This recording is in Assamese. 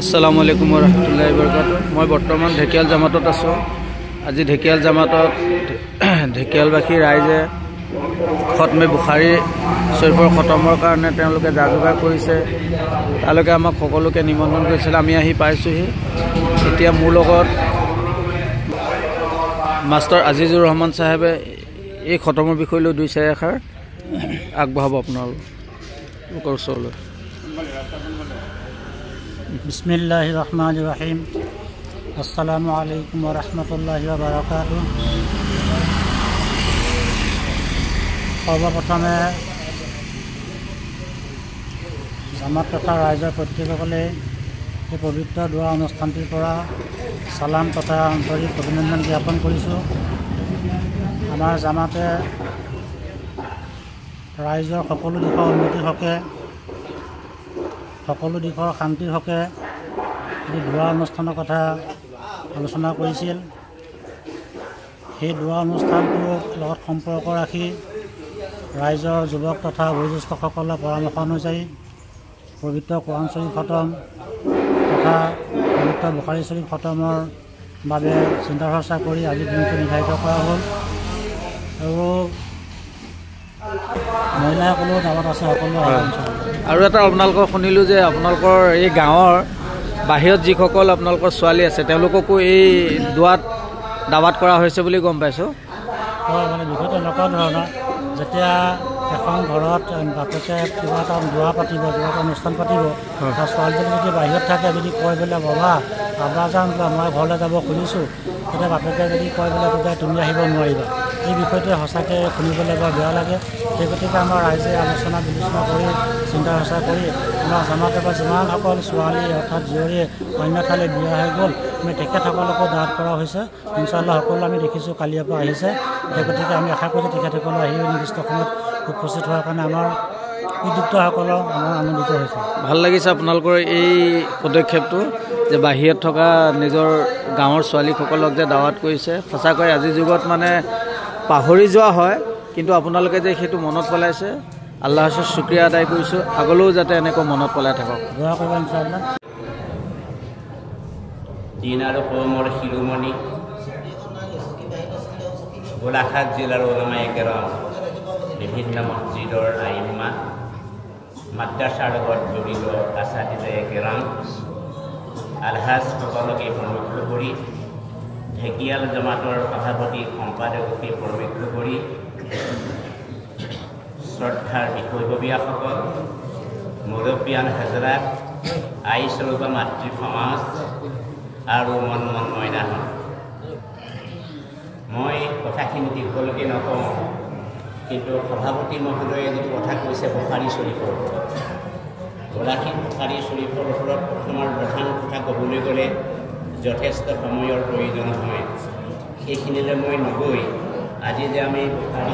আসসালামু আলাইকুম ওৰহমতুল্লাহি বৰকাতুহ। মই বৰ্তমান ঢেকিয়াল জামাতত আছোঁ। আজি ঢেকিয়াল জামাতত ঢেকিয়ালবাসী ৰাইজে খতমে বুখাৰী শৰীফৰ খতমৰ কাৰণে তেওঁলোকে যা যোগাৰ কৰিছে। তালৈকে আমাক সকলোকে নিমন্ত্ৰণ কৰিছিল, আমি আহি পাইছোঁহি। এতিয়া মোৰ লগত মাষ্টাৰ আজিজুৰ ৰহমান চাহেবে এই খতমৰ বিষয় লৈ দুই চাৰি এষাৰ আগবঢ়াব আপোনালোকৰ ওচৰলৈ। বিসমিল্লাহিৰ ৰহমানিৰ ৰহিম। আসসালামু আলাইকুম ওয়া ৰাহমাতুল্লাহি ওয়া বাৰাকাতুহু। সৰ্বপ্ৰথমে জামাত তথা ৰাইজৰ প্ৰত্যেকসকলে এই পবিত্ৰ দোৱা অনুষ্ঠানটিৰ পৰা সালাম তথা আন্তৰিক অভিনন্দন জ্ঞাপন কৰিছোঁ। আমাৰ জামাতে ৰাইজৰ সকলো দিশৰ উন্নতিৰ হকে, সকলো দিশৰ শান্তিৰ হকে এই দোৱা অনুষ্ঠানৰ কথা আলোচনা কৰিছিল। সেই দোৱা অনুষ্ঠানটোৰ লগত সম্পৰ্ক ৰাখি ৰাইজৰ যুৱক তথা বয়োজ্যেষ্ঠসকলৰ পৰামৰ্শ অনুযায়ী পবিত্ৰ কোৰাণ শ্বৰীফ খতম তথা পবিত্ৰ বুখাৰী শ্বৰীফ খতমৰ বাবে চিন্তা চৰ্চা কৰি আজি দিনটো নিৰ্ধাৰিত কৰা হ'ল। আৰু মহিলাসকলেও দাৱত আছে সকলো। আৰু এটা আপোনালোকৰ শুনিলোঁ যে আপোনালোকৰ এই গাঁৱৰ বাহিৰত যিসকল আপোনালোকৰ ছোৱালী আছে তেওঁলোককো এই দোৱাত দাৱাত কৰা হৈছে বুলি গম পাইছোঁ। হয়, মানে বিষয়টো এনেকুৱা ধৰণৰ, যেতিয়া এখন ঘৰত বাপেকে কিবা এটা দোৱা পাতিব, কিবা এটা অনুষ্ঠান পাতিব, তাৰ ছোৱালীজনী যদি বাহিৰত থাকে, যদি কয় বোলে বাবা যাম মই ঘৰলৈ যাব খুজিছোঁ, তেতিয়া বাপেকে যদি কয় বোলে তেতিয়া তুমি আহিব নোৱাৰিবা, এই বিষয়টোৱে সঁচাকৈ শুনিবলৈ বৰ বেয়া লাগে। সেই গতিকে আমাৰ ৰাইজে আলোচনা বিবেচনা কৰি চিন্তা চৰ্চা কৰি আমাৰ জামাতৰ পৰা যিমানসকল ছোৱালী অৰ্থাৎ জীয়ৰী অন্য ঠাইলৈ বিয়া হৈ গ'ল, আমি তেখেতসকলকো দাঁত কৰা হৈছে। ইনশাআল্লাহ সকলো আমি দেখিছোঁ কালিৰ পৰা আহিছে। সেই গতিকে আমি আশা কৰিছোঁ তেখেতসকলে আহি নিৰ্দিষ্ট সময়ত উপস্থিত হোৱাৰ কাৰণে আমাৰ উদ্যুক্তসকলৰ আমাৰ আনন্দিত হৈছে। ভাল লাগিছে আপোনালোকৰ এই পদক্ষেপটো যে বাহিৰত থকা নিজৰ গাঁৱৰ ছোৱালীসকলক যে দাৱাত কৰিছে। সঁচাকৈ আজিৰ যুগত মানে পাহৰি যোৱা হয়, কিন্তু আপোনালোকে যে সেইটো মনত পেলাইছে, আল্লাহৰ ওচৰত শুক্ৰিয়া আদায় কৰিছোঁ। আগলৈও যাতে এনেকৈ মনত পেলাই থাকক, দোৱা কৰিব ইনশাআল্লাহ। দিন আৰু কৌমৰ শিৰোমণি গোলাঘাট জিলাৰ ওলামায়ে কেৰাম, বিভিন্ন মছজিদৰ আইম্মা, মাদ্ৰাছাৰ লগত জড়িত আসাতিজায়ে কেৰাম, আলহাজসকলকে প্ৰমুখ কৰি ঢেকিয়াল জামাতৰ সভাপতি সম্পাদককে প্ৰমুখ কৰি শ্ৰদ্ধাৰ বিষয়ববীয়াসকল, মুৰব্বিয়ান হাজৰাত, আই স্বৰূপা মাতৃ সমাজ আৰু মন মইনাহত, মই কথাখিনি দীঘলকৈ নকওঁ, কিন্তু সভাপতি মহোদয়ে যিটো কথা কৈছে বুখাৰী শ্বৰীফৰ ওপৰত, বুখাৰী শ্বৰীফৰ ওপৰত প্ৰথমৰ প্ৰধান কথা ক'বলৈ গ'লে যথেষ্ট সময়ৰ প্ৰয়োজন হয়। সেইখিনিলৈ মই নগৈ আজি যে আমি বুখাৰী